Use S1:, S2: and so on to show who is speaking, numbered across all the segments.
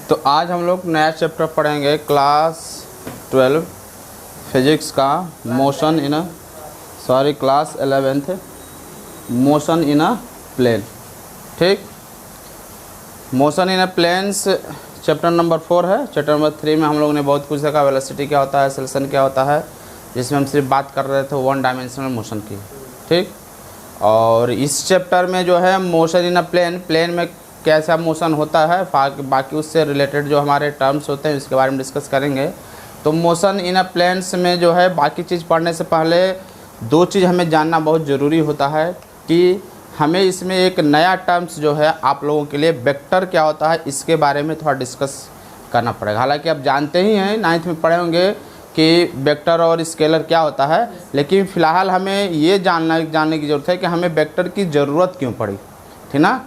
S1: तो आज हम लोग नया चैप्टर पढ़ेंगे क्लास 12 फिजिक्स का motion in class 11th motion in a plane. ठीक, motion in a planes chapter number 4 है। चैप्टर नंबर 3 में हम लोग ने बहुत कुछ देखा, वेलोसिटी क्या होता है, एक्सेलरेशन क्या होता है, जिसमें हम सिर्फ बात कर रहे थे वन डायमेंशनल मोशन की। ठीक, और इस चैप्टर में जो है मोशन इन अ प्लेन में कैसा मोशन होता है, बाकी उससे रिलेटेड जो हमारे टर्म्स होते हैं इसके बारे में डिस्कस करेंगे। तो मोशन इन अ प्लेन्स में जो है बाकी चीज़ पढ़ने से पहले दो चीज़ हमें जानना बहुत ज़रूरी होता है कि हमें इसमें एक नया टर्म्स जो है आप लोगों के लिए वेक्टर क्या होता है इसके बारे में थोड़ा डिस्कस करना पड़ेगा। हालांकि आप जानते ही हैं, 9th में पढ़े होंगे कि वेक्टर और स्केलर क्या होता है, लेकिन फ़िलहाल हमें ये जानने की ज़रूरत है कि हमें वेक्टर की ज़रूरत क्यों पड़ी। ठीक ना,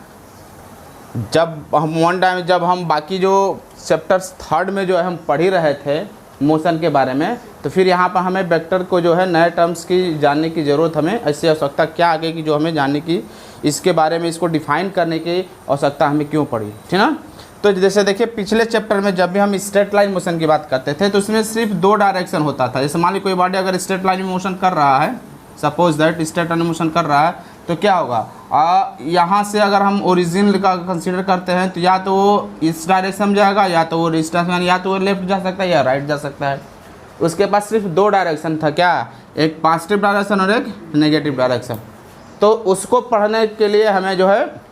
S1: जब हम बाकी जो चैप्टर्स 3rd में जो है हम पढ़ ही रहे थे मोशन के बारे में, तो फिर यहाँ पर हमें वेक्टर को जो है नए टर्म्स की जानने की ज़रूरत, हमें ऐसी आवश्यकता क्या आगे की जो हमें जानने की, इसके बारे में इसको डिफ़ाइन करने की आवश्यकता हमें क्यों पड़ी। ठीक ना, तो जैसे देखिए पिछले चैप्टर में जब भी हम स्ट्रेट लाइन मोशन की बात करते थे तो उसमें सिर्फ 2 डायरेक्शन होता था। जैसे मान ली कोई बॉडी अगर स्ट्रेट लाइन में मोशन कर रहा है, सपोज दैट स्ट्रेट लाइन में मोशन कर रहा है, तो क्या होगा, यहाँ से अगर हम ओरिजिन का कंसीडर करते हैं तो या तो वो इस डायरेक्शन में जाएगा, या तो वो इस डायरेक्शन, या तो वो लेफ्ट जा सकता है या राइट जा सकता है। उसके पास सिर्फ 2 डायरेक्शन था, क्या, एक पॉजिटिव डायरेक्शन और एक नेगेटिव डायरेक्शन। तो उसको पढ़ने के लिए हमें जो है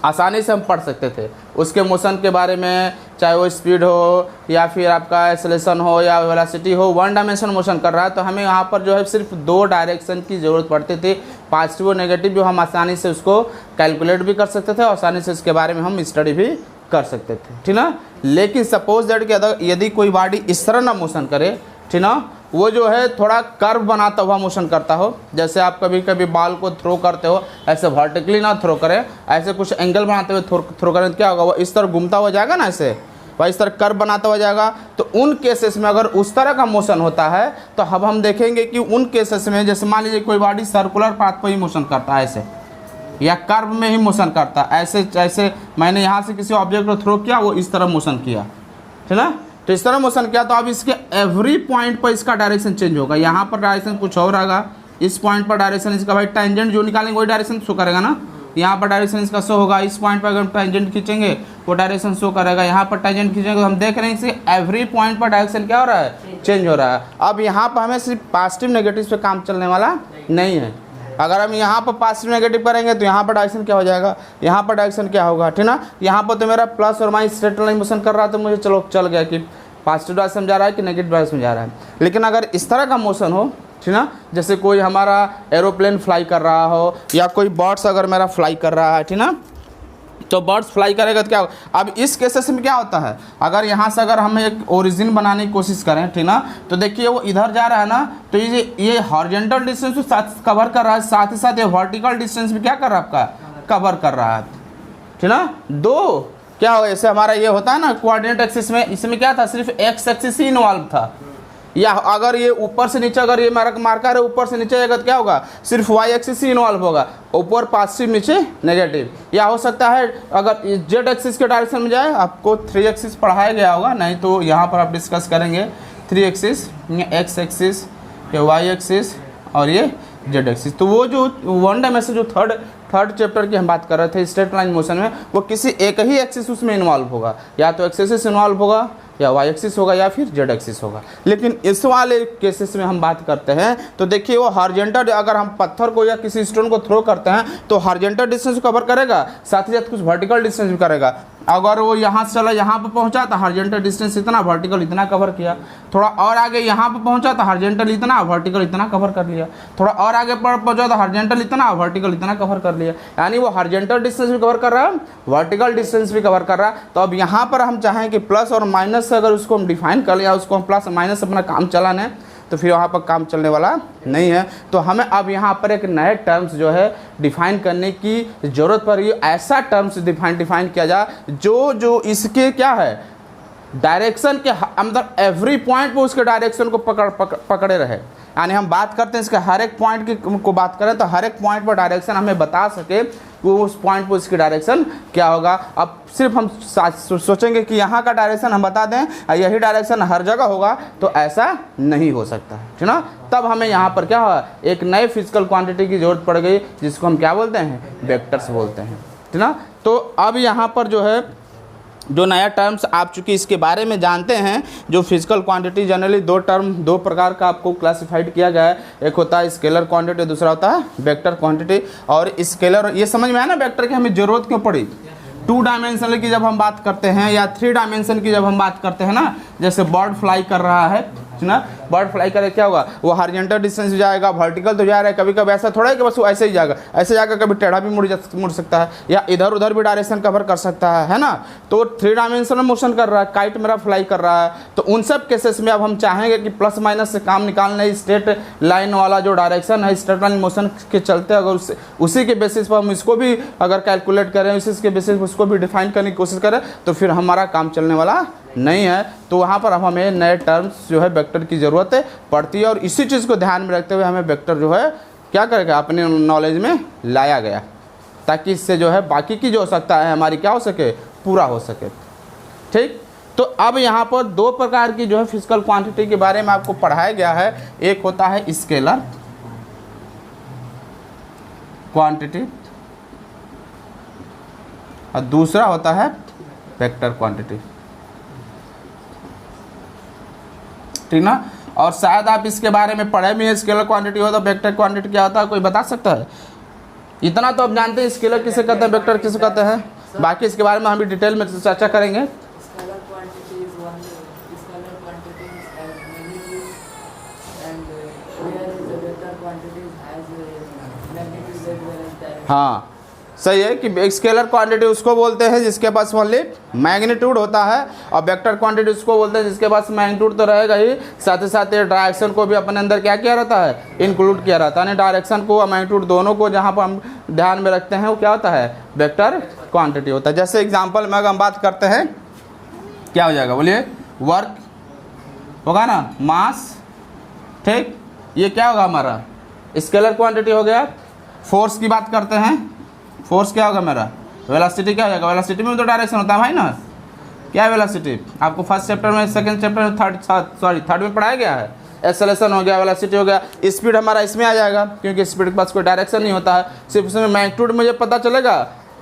S1: आसानी से हम पढ़ सकते थे उसके मोशन के बारे में, चाहे वो स्पीड हो या फिर आपका एक्सेलरेशन हो या वेलोसिटी हो, वन डायमेंशन मोशन कर रहा है तो हमें यहाँ पर जो है सिर्फ 2 डायरेक्शन की ज़रूरत पड़ती थी, पॉजिटिव और नेगेटिव, जो हम आसानी से उसको कैलकुलेट भी कर सकते थे और आसानी से इसके बारे में हम स्टडी भी कर सकते थे। ठीक ना, लेकिन सपोज दैट कि यदि कोई बॉडी इस तरह ना मोशन करे, ठीक ना, वो जो है थोड़ा कर्व बनाता हुआ मोशन करता हो, जैसे आप कभी कभी बॉल को थ्रो करते हो, ऐसे वर्टिकली ना थ्रो करें, ऐसे कुछ एंगल बनाते हुए थ्रो करें तो क्या होगा, वो इस तरह घूमता हुआ जाएगा ना, ऐसे वह इस तरह कर्व बनाता हुआ जाएगा। तो उन केसेस में अगर उस तरह का मोशन होता है तो अब हम देखेंगे कि उन केसेस में, जैसे मान लीजिए कोई बॉडी सर्कुलर पाथ पर ही मोशन करता है ऐसे, या कर्व में ही मोशन करता है ऐसे, जैसे मैंने यहाँ से किसी ऑब्जेक्ट को थ्रो किया, वो इस तरह मोशन किया, ठीक ना, तो इस तरह मोशन किया, तो अब इसके एवरी पॉइंट पर इसका डायरेक्शन चेंज होगा। यहाँ पर डायरेक्शन कुछ और आएगा, इस पॉइंट पर डायरेक्शन इसका, भाई टेंजेंट जो निकालेंगे वही डायरेक्शन शो करेगा ना, यहाँ पर डायरेक्शन इसका शो होगा। इस पॉइंट पर अगर टेंजेंट खींचेंगे वो डायरेक्शन शो करेगा, यहाँ पर टेंजेंट खींचेंगे तो हम देख रहे हैं इसके एवरी पॉइंट पर डायरेक्शन क्या हो रहा है, चेंज हो रहा है। अब यहाँ पर हमें सिर्फ पॉजिटिव नेगेटिव पे काम चलने वाला नहीं है। अगर हम यहाँ पर पॉजिटिव नेगेटिव करेंगे तो यहाँ पर डायरेक्शन क्या हो जाएगा, यहाँ पर डायरेक्शन क्या होगा, ठीक ना। यहाँ पर तो मेरा प्लस और माइनस स्ट्रेट लाइन मोशन कर रहा है तो मुझे चलो चल गया कि पॉजिटिव डायरेक्शन में जा रहा है कि नेगेटिव डायरेक्शन में जा रहा है। लेकिन अगर इस तरह का मोशन हो, ठीक ना, जैसे कोई हमारा एरोप्लेन फ्लाई कर रहा हो या कोई बर्ड्स अगर मेरा फ्लाई कर रहा है, ठीक ना, तो बर्ड्स फ्लाई करेगा तो क्या होगा। अब इस केसेस में क्या होता है, अगर यहाँ से अगर हम एक ओरिजिन बनाने की कोशिश करें, ठीक ना, तो देखिए वो इधर जा रहा है ना, तो ये हॉरिजॉन्टल डिस्टेंस तो साथ कवर कर रहा है, साथ ही साथ ये वर्टिकल डिस्टेंस भी क्या कर रहा है, आपका कवर कर रहा है, ठीक ना। दो क्या हो, ऐसे हमारा ये होता है ना कोऑर्डिनेट एक्सिस में, इसमें क्या था, सिर्फ एक्स एक्सिस ही इन्वॉल्व था, या अगर ये ऊपर से नीचे, अगर ये मार्कर है ऊपर से नीचे जाएगा तो क्या होगा, सिर्फ वाई एक्सिस ही इन्वॉल्व होगा, ऊपर पॉजिटिव नीचे नेगेटिव। या हो सकता है अगर जेड एक्सिस के डायरेक्शन में जाए, आपको 3 एक्सिस पढ़ाया गया होगा, नहीं तो यहाँ पर आप डिस्कस करेंगे 3 एक्सिस, एक्स एक्सिस, ये वाई एक्सिस और ये जेड एक्सिस। तो वो जो वन डायमेंशन जो थर्ड चैप्टर की हम बात कर रहे थे स्ट्रेट लाइन मोशन में, वो किसी एक ही एक्सिस उसमें इन्वॉल्व होगा, या तो एक्स एक्सिस इन्वॉल्व होगा या वाई एक्सिस होगा या फिर जेड एक्सिस होगा। लेकिन इस वाले केसेस में हम बात करते हैं तो देखिए वो हॉरिजॉन्टल, अगर हम पत्थर को या किसी स्टोन को थ्रो करते हैं तो हॉरिजॉन्टल डिस्टेंस कवर करेगा, साथ ही साथ कुछ वर्टिकल डिस्टेंस भी करेगा। अगर वो यहाँ से चला यहाँ पर पहुँचा तो हॉरिजॉन्टल डिस्टेंस इतना, वर्टिकल इतना कवर किया, थोड़ा और आगे यहाँ पर पहुँचा तो हॉरिजॉन्टल इतना, वर्टिकल इतना कवर कर लिया, थोड़ा और आगे पर पहुँचा तो हॉरिजॉन्टल इतना, वर्टिकल इतना कवर कर लिया। यानी वो हॉरिजॉन्टल डिस्टेंस भी कवर कर रहा है, वर्टिकल डिस्टेंस भी कवर कर रहा है। तो अब यहाँ पर हम चाहें कि प्लस और माइनस से अगर उसको हम डिफाइन कर लिया, उसको हम प्लस माइनस अपना काम चलाना है, तो फिर वहाँ पर काम चलने वाला नहीं है। तो हमें अब यहाँ पर एक नए टर्म्स जो है डिफाइन करने की ज़रूरत पड़ रही है। ऐसा टर्म्स डिफाइन किया जाए जो इसके क्या है, डायरेक्शन के अंदर एवरी पॉइंट पे उसके डायरेक्शन को पकड़े रहे। यानी हम बात करते हैं इसके हर एक पॉइंट की को बात करें तो हर एक पॉइंट पर डायरेक्शन हमें बता सके कि उस पॉइंट पर उसकी डायरेक्शन क्या होगा। अब सिर्फ हम सोचेंगे कि यहाँ का डायरेक्शन हम बता दें और यही डायरेक्शन हर जगह होगा, तो ऐसा नहीं हो सकता है, ठीक ना। तब हमें यहाँ पर क्या हुआ, एक नए फिजिकल क्वांटिटी की जरूरत पड़ गई, जिसको हम क्या बोलते हैं, वेक्टर्स बोलते हैं, ठीक ना। तो अब यहाँ पर जो है जो नया टर्म्स आप चूँकि इसके बारे में जानते हैं, जो फिजिकल क्वांटिटी जनरली दो प्रकार का आपको क्लासिफाइड किया गया है। एक होता है स्केलर क्वांटिटी, दूसरा होता है वेक्टर क्वांटिटी। और स्केलर, ये समझ में आया ना वेक्टर की हमें ज़रूरत क्यों पड़ी। 2 डायमेंशनल की जब हम बात करते हैं या 3 डायमेंशन की जब हम बात करते हैं ना, जैसे बर्ड फ्लाई कर रहा है ना, बर्ड फ्लाई करे क्या होगा, वो हॉरिजॉन्टल डिस्टेंस जाएगा, वर्टिकल तो जा रहा है, कभी कभी ऐसा थोड़ा है कि बस वो ऐसे ही जाएगा, ऐसे जाकर कभी टेढ़ा भी मुड़ सकता है, या इधर उधर भी डायरेक्शन कवर कर सकता है ना। तो 3 डायमेंशनल मोशन कर रहा है, काइट मेरा फ्लाई कर रहा है। तो उन सब केसेस में अब हम चाहेंगे कि प्लस माइनस से काम निकालना है। स्ट्रेट लाइन वाला जो डायरेक्शन है, स्ट्रेट लाइन मोशन के चलते अगर उसी के बेसिस पर हम इसको भी अगर कैलकुलेट करें, उसी के बेसिस पर उसको भी डिफाइन करने की कोशिश करें, तो फिर हमारा काम चलने वाला नहीं है। तो वहाँ पर अब हमें नए टर्म्स जो है वेक्टर की ज़रूरत पड़ती है, और इसी चीज़ को ध्यान में रखते हुए हमें वेक्टर जो है क्या करेगा, अपने नॉलेज में लाया गया, ताकि इससे जो है बाकी की जो हो सकता है हमारी क्या हो सके, पूरा हो सके, ठीक। तो अब यहाँ पर 2 प्रकार की जो है फिजिकल क्वांटिटी के बारे में आपको पढ़ाया गया है। एक होता है स्केलर क्वांटिटी और दूसरा होता है वेक्टर क्वांटिटी, ठीक ना। और शायद आप इसके बारे में पढ़े भी हैं, स्केलर क्वांटिटी हो तो वेक्टर क्वांटिटी क्या होता है, कोई बता सकता है। इतना तो आप जानते हैं स्केलर किसे कहते हैं, वेक्टर किसे कहते हैं, बाकी इसके बारे में हम भी डिटेल में चर्चा करेंगे। हाँ सही है कि स्केलर क्वांटिटी उसको बोलते हैं जिसके पास ओनली मैग्नीट्यूड होता है, और वेक्टर क्वांटिटी उसको बोलते हैं जिसके पास मैग्नीट्यूड तो रहेगा ही, साथ ही साथ ये डायरेक्शन को भी अपने अंदर क्या किया रहता है, इंक्लूड किया रहता है। यानी डायरेक्शन को और मैग्नीट्यूड दोनों को जहाँ पर हम ध्यान में रखते हैं वो क्या होता है, वेक्टर क्वांटिटी होता है। जैसे एग्जाम्पल में अगर हम बात करते हैं क्या हो जाएगा, बोलिए, वर्क होगा ना, मास, ठीक, ये क्या होगा हमारा स्केलर क्वांटिटी हो गया। फोर्स की बात करते हैं, फोर्स क्या होगा मेरा, वेलोसिटी क्या हो जाएगा, वेलोसिटी में तो डायरेक्शन होता है भाई ना, क्या है वेलोसिटी, आपको फर्स्ट चैप्टर में, सेकंड चैप्टर में, थर्ड में पढ़ाया गया है। एक्सेलरेशन हो गया, वेलोसिटी हो गया, स्पीड हमारा इसमें आ जाएगा, क्योंकि स्पीड के पास कोई डायरेक्शन नहीं होता है, सिर्फ उसमें मैग्नीट्यूड मुझे पता चलेगा,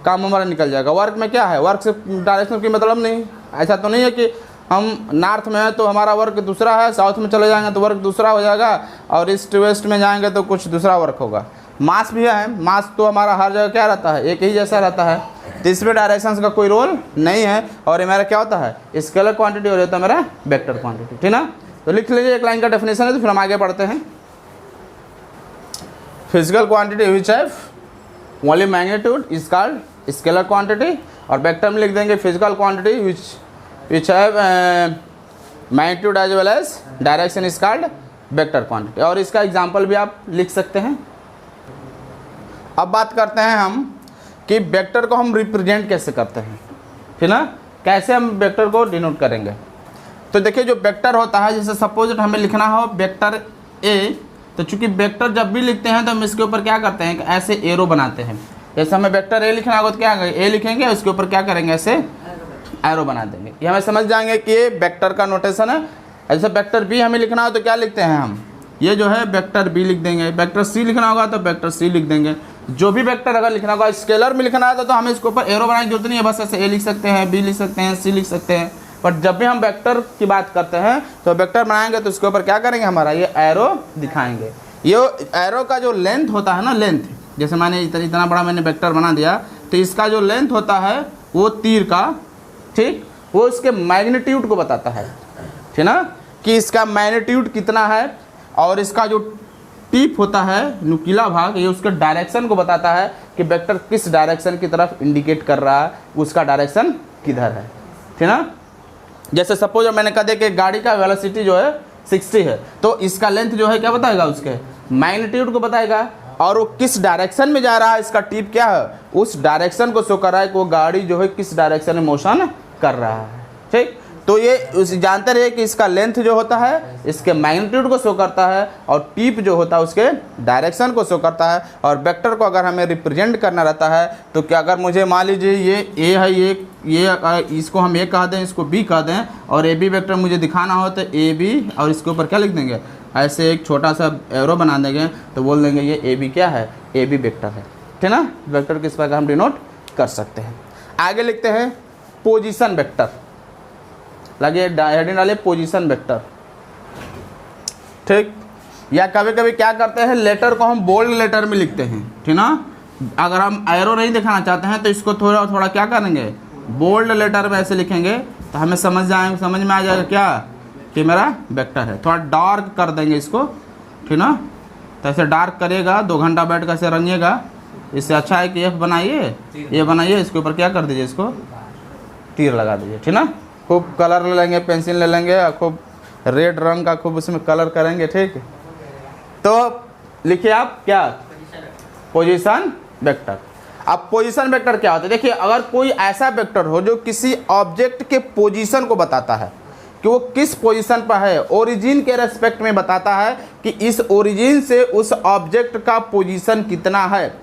S1: काम हमारा निकल जाएगा। वर्क में क्या है, वर्क से डायरेक्शन की मतलब नहीं, ऐसा तो नहीं है कि हम नॉर्थ में है तो हमारा वर्क दूसरा है, साउथ में चले जाएंगे तो वर्क दूसरा हो जाएगा, और ईस्ट वेस्ट में जाएंगे तो कुछ दूसरा वर्क होगा। मास भी है, मास तो हमारा हर जगह क्या रहता है, एक ही जैसा रहता है, तो इसमें डायरेक्शंस का कोई रोल नहीं है। और ये मेरा क्या होता है, स्केलर क्वांटिटी हो जाता है मेरा वेक्टर क्वांटिटी, ठीक ना। तो लिख लीजिए, एक लाइन का डेफिनेशन है, तो फिर हम आगे बढ़ते हैं। Physical quantity which have only magnitude is called scalar quantity, और वेक्टर में लिख देंगे physical quantity which have magnitude as well as direction is called vector quantity. और इसका एग्जाम्पल भी आप लिख सकते हैं। अब बात करते हैं हम कि वेक्टर को हम रिप्रेजेंट कैसे करते हैं, ठीक ना, कैसे हम वेक्टर को डिनोट करेंगे। तो देखिए जो वेक्टर होता है, जैसे सपोज हमें लिखना हो वेक्टर ए, तो चूंकि वेक्टर जब भी लिखते हैं तो हम इसके ऊपर क्या करते हैं, ऐसे एरो बनाते हैं। जैसे हमें वेक्टर ए लिखना होगा तो क्या करेंगे, ए लिखेंगे, उसके ऊपर क्या करेंगे, ऐसे एरो बना देंगे। ये हमें समझ जाएंगे कि ये वेक्टर का नोटेशन है। ऐसे वेक्टर बी हमें लिखना हो तो क्या लिखते हैं हम, ये जो है वेक्टर बी लिख देंगे। वेक्टर सी लिखना होगा तो वेक्टर सी लिख देंगे। जो भी वेक्टर अगर लिखना होगा, स्केलर में लिखना है तो हमें इसके ऊपर एरो बनाने की जरूरत नहीं है, बस ऐसे ए लिख सकते हैं, बी लिख सकते हैं, सी लिख सकते हैं। बट जब भी हम वेक्टर की बात करते हैं तो वेक्टर बनाएंगे तो इसके ऊपर क्या करेंगे, हमारा ये एरो दिखाएंगे। ये एरो का जो लेंथ होता है ना, लेंथ, जैसे मैंने इतना बड़ा मैंने वेक्टर बना दिया, तो इसका जो लेंथ होता है वो तीर का, ठीक, वो इसके मैग्नीट्यूड को बताता है, ठीक ना, कि इसका मैग्नीट्यूड कितना है। और इसका जो टिप होता है, नुकीला भाग, ये उसके डायरेक्शन को बताता है कि वेक्टर किस डायरेक्शन की तरफ इंडिकेट कर रहा है, उसका डायरेक्शन किधर है, ठीक ना। जैसे सपोज मैंने कहा कि गाड़ी का वेलोसिटी जो है 60 है, तो इसका लेंथ जो है क्या बताएगा, उसके मैग्नीट्यूड को बताएगा, और वो किस डायरेक्शन में जा रहा है, इसका टिप क्या है, उस डायरेक्शन को शो कर रहा है कि वो गाड़ी जो है किस डायरेक्शन में मोशन कर रहा है, ठीक। तो ये उस जानते रहिए कि इसका लेंथ जो होता है इसके मैग्नीट्यूड को शो करता है, और टिप जो होता है उसके डायरेक्शन को शो करता है। और वेक्टर को अगर हमें रिप्रेजेंट करना रहता है तो क्या, अगर मुझे मान लीजिए ये ए है, ये इसको हम ए कह दें, इसको बी कह दें, और ए बी वेक्टर मुझे दिखाना हो तो ए बी, और इसके ऊपर क्या लिख देंगे, ऐसे एक छोटा सा एरो बना देंगे, तो बोल देंगे ये ए बी क्या है, ए बी वेक्टर है, ठीक ना। वेक्टर किस प्रकार हम डिनोट कर सकते हैं। आगे लिखते हैं पोजीशन वेक्टर, लगे हेडिंग डाले पोजीशन वेक्टर, ठीक। या कभी कभी क्या करते हैं, लेटर को हम बोल्ड लेटर में लिखते हैं, ठीक ना। अगर हम एरो नहीं दिखाना चाहते हैं तो इसको थोड़ा थोड़ा क्या करेंगे, बोल्ड लेटर में ऐसे लिखेंगे, तो हमें समझ में आ जाएगा क्या कि मेरा वेक्टर है। थोड़ा डार्क कर देंगे इसको, ठीक ना। तो ऐसे डार्क करिएगा, 2 घंटा बैठ कर ऐसे रंगिएगा, इससे अच्छा है कि एफ बनाइए, ये बनाइए, इसके ऊपर क्या कर दीजिए, इसको तीर लगा दीजिए, ठीक ना। खूब कलर ले लेंगे, पेंसिल ले लेंगे, और खूब रेड रंग का खूब उसमें कलर करेंगे, ठीक। तो लिखिए आप क्या, पोजीशन वेक्टर। अब पोजीशन वेक्टर क्या होता है, देखिए अगर कोई ऐसा वेक्टर हो जो किसी ऑब्जेक्ट के पोजीशन को बताता है कि वो किस पोजीशन पर है, ओरिजिन के रेस्पेक्ट में बताता है कि इस ओरिजिन से उस ऑब्जेक्ट का पोजीशन कितना है,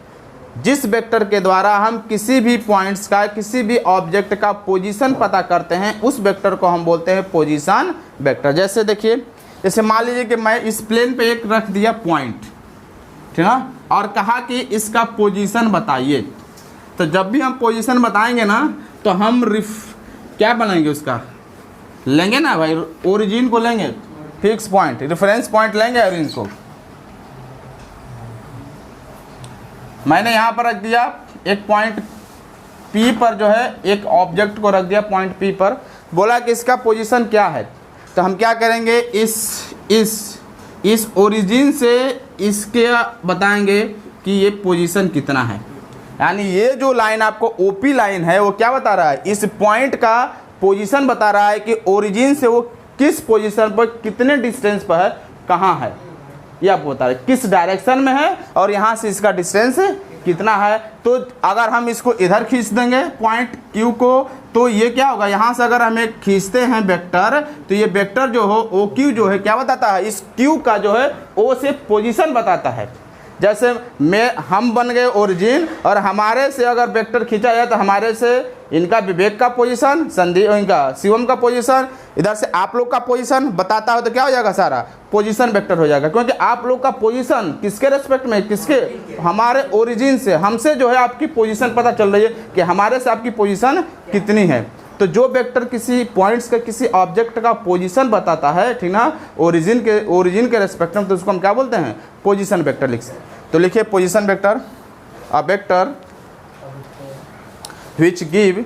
S1: जिस वेक्टर के द्वारा हम किसी भी पॉइंट्स का, किसी भी ऑब्जेक्ट का पोजीशन पता करते हैं, उस वेक्टर को हम बोलते हैं पोजीशन वेक्टर। जैसे देखिए, जैसे मान लीजिए कि मैं इस प्लेन पे एक रख दिया पॉइंट, ठीक ना, और कहा कि इसका पोजीशन बताइए। तो जब भी हम पोजीशन बताएंगे ना, तो हम क्या बनाएंगे, उसका लेंगे ना भाई, ओरिजिन को लेंगे, फिक्स पॉइंट, रेफरेंस पॉइंट लेंगे, और इनको मैंने यहाँ पर रख दिया एक पॉइंट P पर, जो है एक ऑब्जेक्ट को रख दिया पॉइंट P पर, बोला कि इसका पोजीशन क्या है। तो हम क्या करेंगे, इस ओरिजिन से इसके बताएंगे कि ये पोजीशन कितना है। यानी ये जो लाइन आपको OP लाइन है वो क्या बता रहा है, इस पॉइंट का पोजीशन बता रहा है कि ओरिजिन से वो किस पोजीशन पर, कितने डिस्टेंस पर है, कहाँ है, ये आपको बता रहे किस डायरेक्शन में है, और यहाँ से इसका डिस्टेंस कितना है। तो अगर हम इसको इधर खींच देंगे पॉइंट Q को, तो ये क्या होगा, यहाँ से अगर हमें खींचते हैं वेक्टर, तो ये वेक्टर जो हो OQ जो है क्या बताता है, इस Q का जो है O से पोजीशन बताता है। जैसे हम बन गए ओरिजिन, और हमारे से अगर वेक्टर खींचा जाए तो हमारे से इनका विवेक का पोजीशन, इनका शिवम का पोजीशन, इधर से आप लोग का पोजीशन बताता हो, तो क्या हो जाएगा, सारा पोजीशन वेक्टर हो जाएगा। क्योंकि आप लोग का पोजीशन किसके रेस्पेक्ट में, किसके, हमारे ओरिजिन से, हमसे जो है आपकी पोजीशन पता चल रही है कि हमारे से आपकी पोजीशन कितनी है। तो जो वेक्टर किसी पॉइंट्स का, किसी ऑब्जेक्ट का पोजीशन बताता है, ठीक ना, ओरिजिन के रेस्पेक्ट में, तो उसको हम क्या बोलते हैं, पोजीशन वेक्टर लिख सकते। तो लिखिए position vector, a vector which give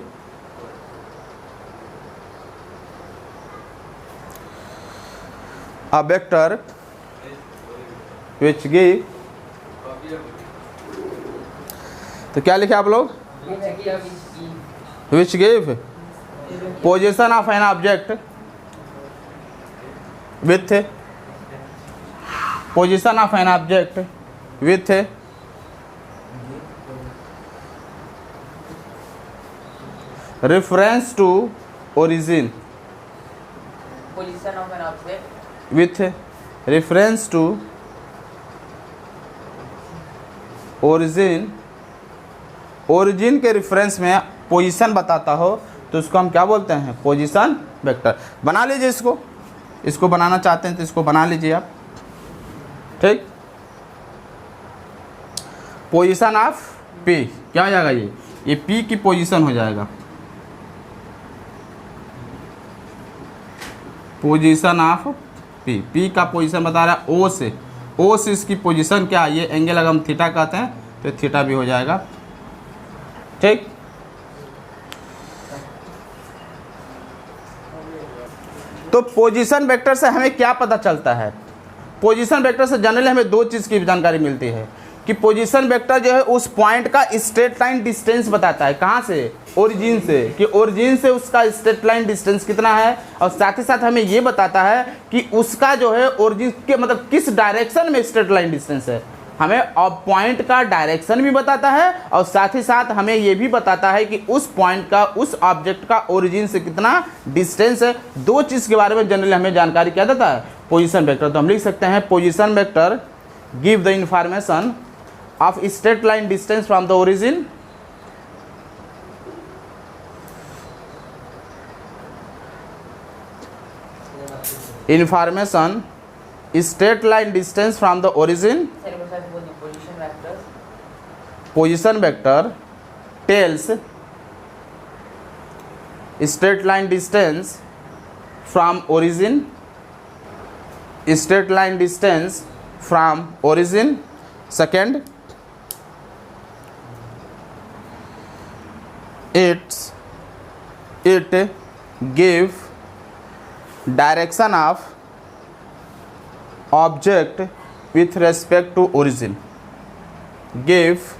S1: a vector which give, तो क्या लिखे आप लोग, which give position of an object with position of an object with reference to origin,
S2: position of an object
S1: with reference to origin, origin के reference में position बताता हो, तो उसको हम क्या बोलते हैं, पोजीशन वेक्टर। बना लीजिए इसको बनाना चाहते हैं तो इसको बना लीजिए आप, ठीक। पोजीशन ऑफ P क्या हो जाएगा, ये P की पोजीशन हो जाएगा, पोजीशन ऑफ P का पोजीशन बता रहा है O से इसकी पोजीशन क्या है, ये एंगल अगर हम थीटा कहते हैं तो थीटा भी हो जाएगा, ठीक। तो पोजीशन वेक्टर से हमें क्या पता चलता है, पोजीशन वेक्टर से जनरली हमें 2 चीज़ की जानकारी मिलती है कि पोजीशन वेक्टर जो है उस पॉइंट का स्ट्रेट लाइन डिस्टेंस बताता है, कहाँ से, ओरिजिन से, कि ओरिजिन से उसका स्ट्रेट लाइन डिस्टेंस कितना है, और साथ ही साथ हमें ये बताता है कि उसका जो है ओरिजिन के मतलब किस डायरेक्शन में स्ट्रेट लाइन डिस्टेंस है, हमें अब पॉइंट का डायरेक्शन भी बताता है और साथ ही साथ हमें ये भी बताता है कि उस पॉइंट का, उस ऑब्जेक्ट का ओरिजिन से कितना डिस्टेंस है। दो चीज़ के बारे में जनरली हमें जानकारी क्या देता है, पोजीशन वेक्टर। तो हम लिख सकते हैं position vector give the information of straight line distance from the origin information straight line distance from the origin.
S2: Sir वो सर वो position vector
S1: Position vector tells straight line distance from origin. Straight line distance from origin. Second, it give direction of object with respect to origin. Give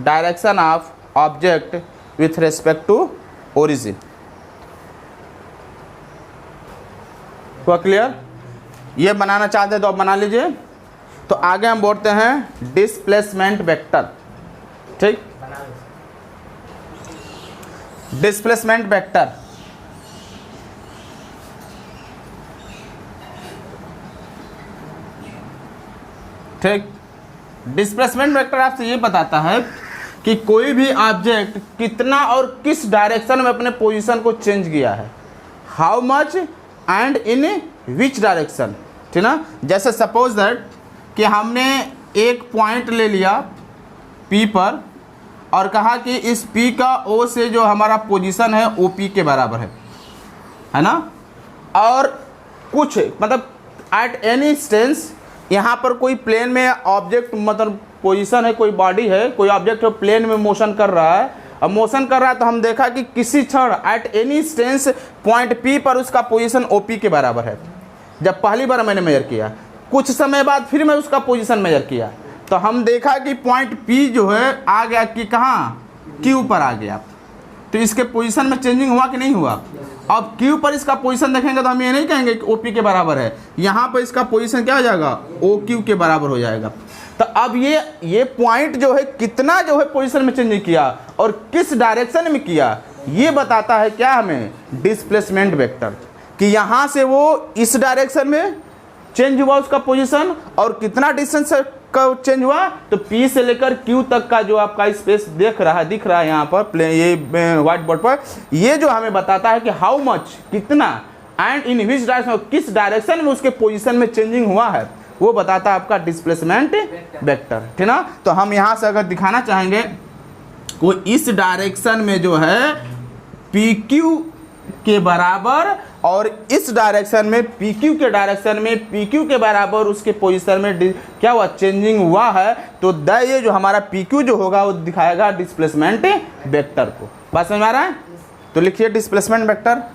S1: direction of object with respect to origin. हुआ clear? ये बनाना चाहते हैं तो आप बना लीजिए। तो आगे हम बोलते हैं डिस्प्लेसमेंट वेक्टर। ठीक, डिस्प्लेसमेंट वेक्टर ठीक। डिस्प्लेसमेंट वेक्टर आपसे ये बताता है कि कोई भी ऑब्जेक्ट कितना और किस डायरेक्शन में अपने पोजीशन को चेंज किया है, how much and in which direction. ठीक ना, जैसे सपोज दैट कि हमने एक पॉइंट ले लिया P पर और कहा कि इस P का O से जो हमारा पोजीशन है OP के बराबर है ना, और कुछ मतलब एट एनी इंस्टेंस यहाँ पर कोई प्लेन में ऑब्जेक्ट मतलब पोजीशन है, कोई बॉडी है, कोई ऑब्जेक्ट है प्लेन में मोशन कर रहा है। अब मोशन कर रहा है तो हम देखा कि किसी क्षण eight any instance point P पर उसका पोजीशन OP के बराबर है। जब पहली बार मैंने मेजर किया, कुछ समय बाद फिर मैं उसका पोजीशन मेजर किया तो हम देखा कि पॉइंट P जो है आ गया कि कहाँ, Q पर आ गया। तो इसके पोजीशन में चेंजिंग हुआ कि नहीं हुआ? अब Q पर इसका पोजीशन देखेंगे तो हम ये नहीं कहेंगे कि OP के बराबर है, यहाँ पर इसका पोजीशन क्या हो जाएगा, OQ के बराबर हो जाएगा। तो अब ये पॉइंट जो है कितना जो है पोजीशन में चेंज किया और किस डायरेक्शन में किया, ये बताता है क्या हमें, डिस्प्लेसमेंट वेक्टर, कि यहाँ से वो इस डायरेक्शन में चेंज हुआ उसका पोजीशन और कितना डिस्टेंस का चेंज हुआ। तो P से लेकर Q तक का जो आपका स्पेस दिख रहा है यहाँ पर प्लेन, ये व्हाइट बोर्ड पर, ये जो हमें बताता है कि हाउ मच, कितना, एंड इन विच डायरेक्शन, किस डायरेक्शन में उसके पोजीशन में चेंजिंग हुआ है, वो बताता है आपका डिस्प्लेसमेंट वेक्टर। ठीक ना, तो हम यहाँ से अगर दिखाना चाहेंगे वो इस डायरेक्शन में जो है PQ के बराबर और इस डायरेक्शन में PQ के डायरेक्शन में PQ के बराबर उसके पोजीशन में क्या हुआ, चेंजिंग हुआ है, तो ये जो हमारा PQ जो होगा वो दिखाएगा डिस्प्लेसमेंट वेक्टर को। बात समझ में आ रहा है? तो लिखिए displacement vector.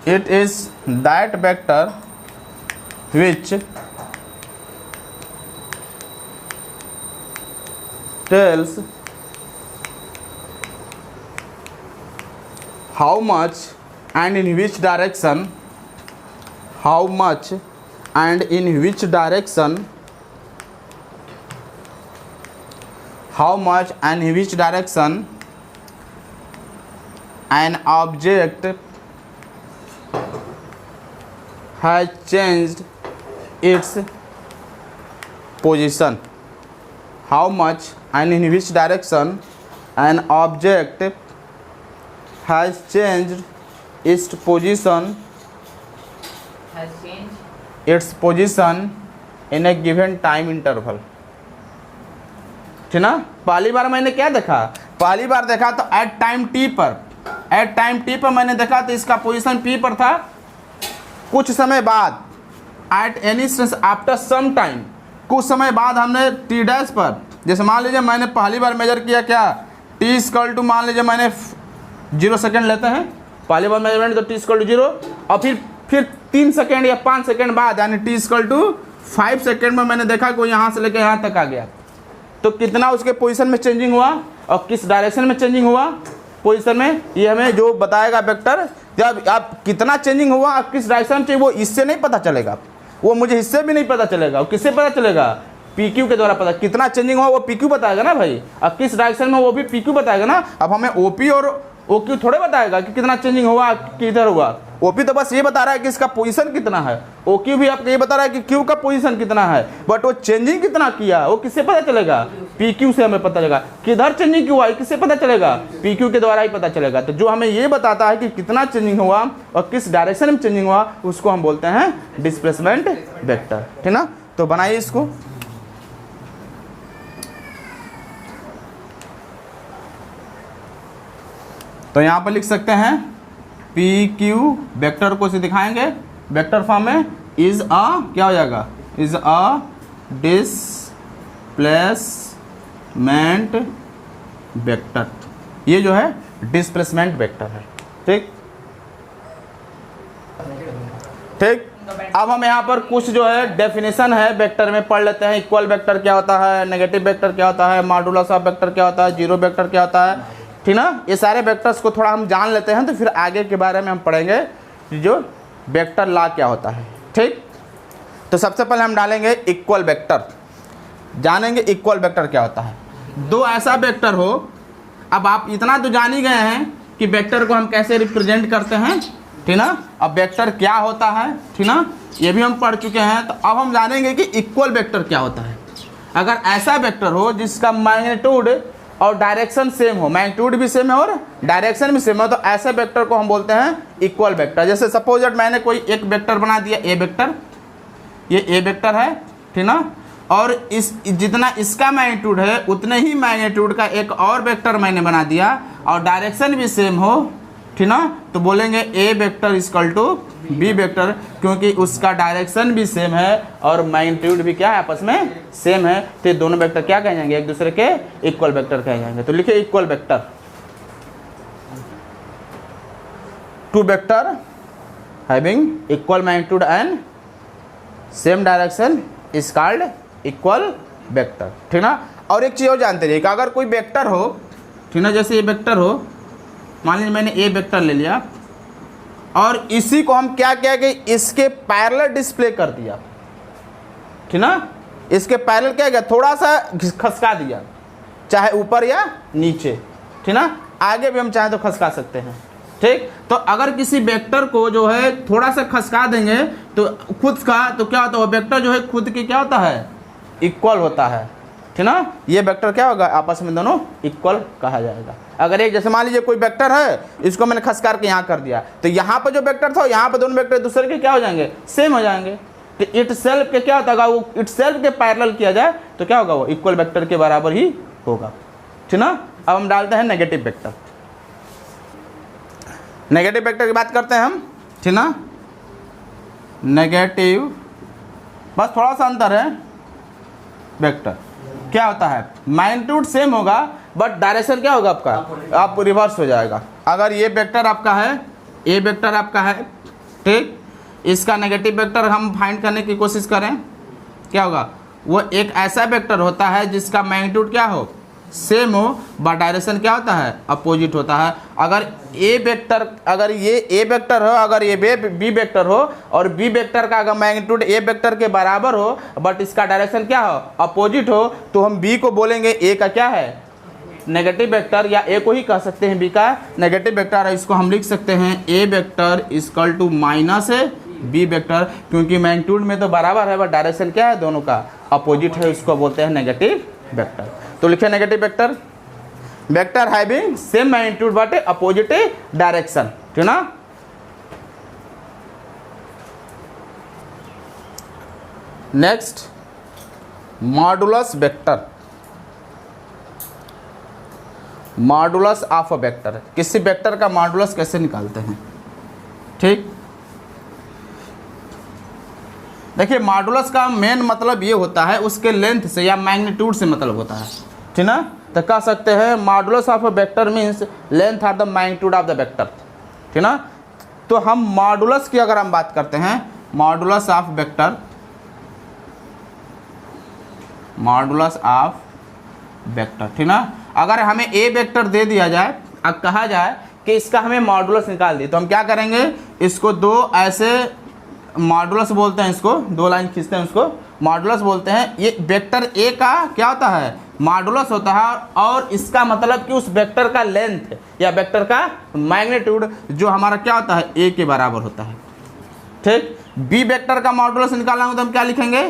S1: It is that vector which tells how much and in which direction, how much and in which direction, how much and in which direction an object has changed its position. How much and in which direction an object has changed its position,
S2: has changed
S1: its position in a given time interval. ठीक ना, पहली बार मैंने क्या देखा, पहली बार देखा तो at time T पर मैंने देखा तो इसका पोजीशन P पर था। कुछ समय बाद at any instance after some time, कुछ समय बाद हमने T डैश पर, जैसे मान लीजिए मैंने पहली बार मेजर किया क्या, T इक्वल टू मान लीजिए मैंने 0 सेकेंड लेते हैं पहली बार मेजरमेंट, तो T इक्वल टू 0 और फिर 3 सेकेंड या 5 सेकेंड बाद यानी T इक्वल टू 5 सेकेंड में मैंने देखा कि यहाँ से लेकर यहाँ तक आ गया। तो कितना उसके पोजीशन में चेंजिंग हुआ और किस डायरेक्शन में चेंजिंग हुआ पोजीशन में, ये हमें जो बताएगा वेक्टर, तो अब आप कितना चेंजिंग हुआ, आप किस डायरेक्शन में चाहिए, वो इससे नहीं पता चलेगा, वो मुझे इससे भी नहीं पता चलेगा, वो किससे पता चलेगा, पी क्यू के द्वारा पता। कितना चेंजिंग हुआ वो पी क्यू बताएगा ना भाई, अब किस डायरेक्शन में वो भी पी क्यू बताएगा ना। अब हमें ओ पी और ओ क्यू थोड़े बताएगा कि कितना चेंजिंग हुआ किधर हुआ। ओ पी तो बस ये बता रहा है कि इसका पोजीशन कितना है, ओ क्यू भी आपको ये बता रहा है कि क्यू का पोजीशन कितना है, बट वो चेंजिंग कितना किया वो किससे पता चलेगा, पी क्यू से हमें पता चलेगा। किधर चेंजिंग क्यों हुआ किससे पता चलेगा, पी क्यू के द्वारा ही पता चलेगा। तो जो हमें ये बताता है कि कितना चेंजिंग हुआ और किस डायरेक्शन में चेंजिंग हुआ, उसको हम बोलते हैं डिस्प्लेसमेंट वेक्टर, ठीक ना। तो बनाइए इसको, तो यहाँ पर लिख सकते हैं पी क्यू वेक्टर को से दिखाएंगे वेक्टर फॉर्म में, इज अ क्या हो जाएगा, इज अ डिस्प्लेसमेंट वेक्टर। ये जो है डिस्प्लेसमेंट वेक्टर है, ठीक ठीक। अब हम यहाँ पर कुछ जो है डेफिनेशन है वेक्टर में पढ़ लेते हैं। इक्वल वेक्टर क्या होता है, नेगेटिव वेक्टर क्या होता है, मॉडुलस ऑफ वेक्टर क्या होता है, जीरो वेक्टर क्या होता है, ठीक ना। ये सारे वेक्टर्स को थोड़ा हम जान लेते हैं, तो फिर आगे के बारे में हम पढ़ेंगे जो वेक्टर लॉ क्या होता है, ठीक। तो सबसे पहले हम डालेंगे इक्वल वेक्टर, जानेंगे इक्वल वेक्टर क्या होता है। दो ऐसा वेक्टर हो, अब आप इतना तो जान ही गए हैं कि वेक्टर को हम कैसे रिप्रेजेंट करते हैं, ठीक ना। अब वेक्टर क्या होता है, ठीक ना, ये भी हम पढ़ चुके हैं। तो अब हम जानेंगे कि इक्वल वेक्टर क्या होता है। अगर ऐसा वेक्टर हो जिसका मैग्नीट्यूड और डायरेक्शन सेम हो, मैग्नीट्यूड भी सेम है और डायरेक्शन भी सेम है, तो ऐसे वेक्टर को हम बोलते हैं इक्वल वेक्टर। जैसे सपोज दैट मैंने कोई एक वेक्टर बना दिया ए वेक्टर, ये ए वेक्टर है, ठीक ना, और इस जितना इसका मैग्नीट्यूड है उतने ही मैग्नीट्यूड का एक और वेक्टर मैंने बना दिया और डायरेक्शन भी सेम हो, ठीक ना, तो बोलेंगे A vector equal to B vector, क्योंकि उसका डायरेक्शन भी सेम है और मैग्नीट्यूड भी क्या है, आपस में सेम है। तो दोनों वेक्टर क्या कहे जाएंगे, एक दूसरे के इक्वल वेक्टर कहे जाएंगे। तो लिखिए equal vector, two vector having equal magnitude and same direction is called equal vector, ठीक ना। और एक चीज़ और जानते रहिए कि अगर कोई वेक्टर हो, ठीक ना, जैसे ये वेक्टर हो, मान लीजिए मैंने ए वेक्टर ले लिया और इसी को हम क्या किया कि इसके पैरेलल डिस्प्ले कर दिया, ठीक ना, इसके पैरेलल क्या किया, थोड़ा सा खसका दिया, चाहे ऊपर या नीचे, ठीक ना, आगे भी हम चाहे तो खसका सकते हैं, ठीक। तो अगर किसी वेक्टर को जो है थोड़ा सा खसका देंगे तो खुद का, तो क्या होता है, वेक्टर जो है खुद की क्या होता है, इक्वल होता है, ठीक ना। ये वेक्टर क्या होगा, आपस में दोनों इक्वल कहा जाएगा। अगर एक जैसे मान लीजिए कोई वेक्टर है, इसको मैंने खसकार के यहाँ कर दिया, तो यहाँ पर जो वेक्टर था यहाँ पर दोनों वेक्टर दूसरे के क्या हो जाएंगे, सेम हो जाएंगे। तो इट सेल्फ के क्या होता होगा, वो इट सेल्फ के पैरेलल किया जाए तो क्या होगा, वो इक्वल वेक्टर के बराबर ही होगा, ठीक ना। अब हम डालते हैं नेगेटिव वेक्टर। नेगेटिव वेक्टर की बात करते हैं हम, ठीक ना। नेगेटिव, बस थोड़ा सा अंतर है, वेक्टर क्या होता है, मैग्नीट्यूड सेम होगा बट डायरेक्शन क्या होगा आपका, आप रिवर्स हो जाएगा। अगर ये वेक्टर आपका है, ए वेक्टर आपका है, ठीक, इसका नेगेटिव वेक्टर हम फाइंड करने की कोशिश करें, क्या होगा, वो एक ऐसा वेक्टर होता है जिसका मैग्नीट्यूड क्या हो, सेम हो, बट डायरेक्शन क्या होता है, अपोजिट होता है। अगर ए वेक्टर, अगर ये ए वेक्टर हो, अगर ये बी वेक्टर हो और बी वेक्टर का अगर मैग्नीट्यूड ए वेक्टर के बराबर हो बट इसका डायरेक्शन क्या हो, अपोजिट हो, तो हम बी को बोलेंगे ए का क्या है, नेगेटिव वेक्टर, या ए को ही कह सकते हैं बी का नेगेटिव वेक्टर है। इसको हम लिख सकते हैं A vector equal to minus B vector, क्योंकि मैग्नीट्यूड में तो बराबर है बट डायरेक्शन क्या है, दोनों का अपोजिट है, उसको बोलते हैं नेगेटिव वेक्टर। तो लिखिए negative vector, vector having same magnitude but opposite direction, ठीक ना। Next modulus vector, modulus of a vector, किसी वेक्टर का मॉडुलस कैसे निकालते हैं, ठीक। देखिए मॉडुलस का मेन मतलब ये होता है उसके लेंथ से या मैग्नीट्यूड से मतलब होता है, ठीक ना। तो कह सकते हैं modulus of a vector means length of the magnitude of the vector, ठीक ना। तो हम मॉडुलस की अगर हम बात करते हैं, modulus of vector, modulus of vector, ठीक ना। अगर हमें ए वेक्टर दे दिया जाए, अब कहा जाए कि इसका हमें मॉडुलस निकाल दी, तो हम क्या करेंगे, इसको दो ऐसे मॉडुलस बोलते हैं, इसको दो लाइन खींचते हैं, उसको मॉडुलस बोलते हैं। ये वेक्टर ए का क्या होता है, मॉडुलस होता है, और इसका मतलब कि उस वेक्टर का लेंथ या वेक्टर का मैग्नीट्यूड जो हमारा क्या होता है, ए के बराबर होता है। ठीक, बी वेक्टर का मॉडुलस निकालना हो तो हम क्या लिखेंगे,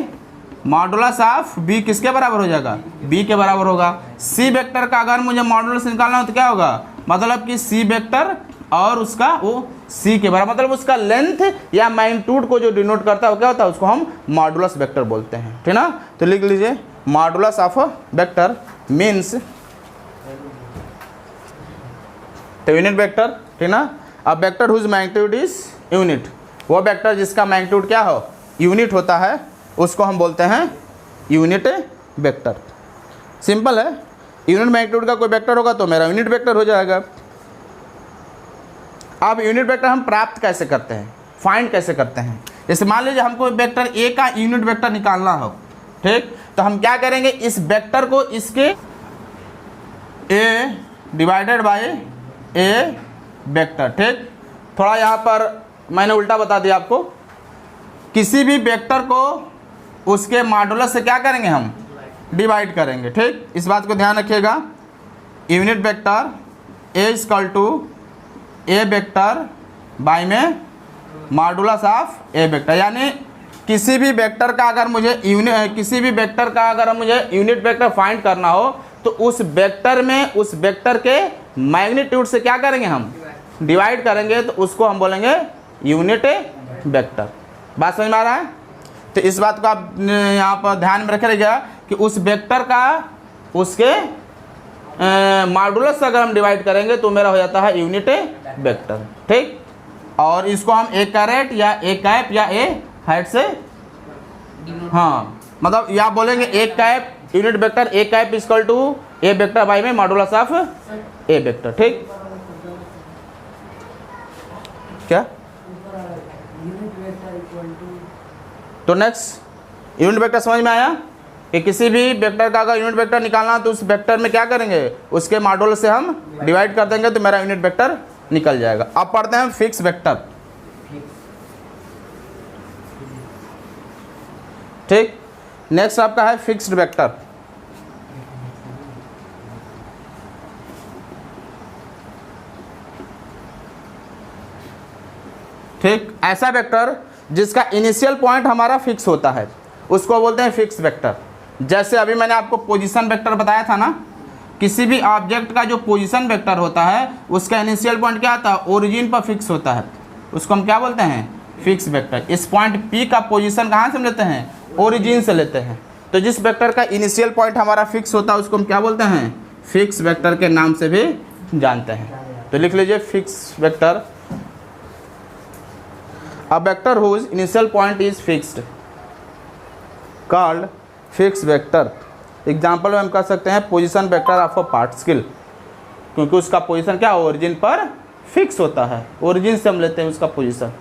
S1: मॉडुलस ऑफ बी किसके बराबर हो जाएगा, बी के बराबर होगा। सी वेक्टर का अगर मुझे मॉडुलस निकालना हो तो क्या होगा, मतलब कि सी वेक्टर और उसका वो सी के बराबर, मतलब उसका लेंथ या मैग्नीट्यूड को जो डिनोट करता है वो क्या होता है, उसको हम मॉडुलस वेक्टर बोलते हैं। ठीक ना, तो लिख लीजिए मॉडुलस ऑफ वेक्टर मीन्स तो यूनिट वेक्टर। ठीक ना, अब vector whose magnitude is unit, वो वेक्टर जिसका मैग्नीट्यूड क्या हो, यूनिट होता है, उसको हम बोलते हैं यूनिट वेक्टर। सिंपल है, यूनिट मैग्नीट्यूड का कोई वेक्टर होगा तो मेरा यूनिट वेक्टर हो जाएगा। अब यूनिट वेक्टर हम प्राप्त कैसे करते हैं, फाइंड कैसे करते हैं। जैसे मान लीजिए हमको वेक्टर ए का यूनिट वेक्टर निकालना हो, ठीक, तो हम क्या करेंगे, इस वेक्टर को इसके ए डिवाइडेड बाय ए वेक्टर। ठीक, थोड़ा यहाँ पर मैंने उल्टा बता दिया आपको, किसी भी वेक्टर को उसके मॉडुलस से क्या करेंगे, हम डिवाइड करेंगे। ठीक, इस बात को ध्यान रखिएगा, unit vector A equal to A vector by में मॉडुलस ऑफ ए वेक्टर, यानी किसी भी वेक्टर का अगर मुझे यूनिट वेक्टर फाइंड करना हो तो उस वेक्टर में उस वेक्टर के मैग्नीट्यूड से क्या करेंगे, हम डिवाइड करेंगे, तो उसको हम बोलेंगे यूनिट वेक्टर। बात समझ में आ रहा है। तो इस बात को आप यहाँ पर ध्यान में रखिएगा कि उस वेक्टर का उसके मॉडुलस से अगर हम डिवाइड करेंगे तो मेरा हो जाता है यूनिट वेक्टर। ठीक, और इसको हम ए कैरेट या ए कैप या ए हाइट से, हाँ, मतलब या बोलेंगे A cap unit vector A cap equal to A vector by में मॉडुलस ऑफ ए वेक्टर। ठीक, क्या, तो नेक्स्ट यूनिट वेक्टर समझ में आया कि किसी भी वेक्टर का अगर यूनिट वेक्टर निकालना तो उस वेक्टर में क्या करेंगे, उसके मॉडुलस से हम डिवाइड कर देंगे तो मेरा यूनिट वेक्टर निकल जाएगा। अब पढ़ते हैं फिक्स वेक्टर। ठीक, नेक्स्ट आपका है फिक्स्ड वेक्टर। ठीक, ऐसा वेक्टर जिसका इनिशियल पॉइंट हमारा फिक्स होता है उसको बोलते हैं फिक्स वेक्टर। जैसे अभी मैंने आपको पोजीशन वेक्टर बताया था ना, किसी भी ऑब्जेक्ट का जो पोजीशन वेक्टर होता है उसका इनिशियल पॉइंट क्या आता है, ओरिजिन पर फिक्स होता है, उसको हम क्या बोलते हैं, फिक्स वेक्टर। इस पॉइंट पी का पोजीशन कहाँ से हम लेते हैं, ओरिजिन से लेते हैं। तो जिस वेक्टर का इनिशियल पॉइंट हमारा फिक्स होता है उसको हम क्या बोलते हैं, फिक्स वेक्टर के नाम से भी जानते हैं। तो लिख लीजिए fix vector, a vector whose initial point is fixed called fix vector. Example में हम कह सकते हैं position vector of a particle, क्योंकि उसका पोजीशन क्या ओरिजिन पर फिक्स होता है, ओरिजिन से हम लेते हैं उसका पोजीशन।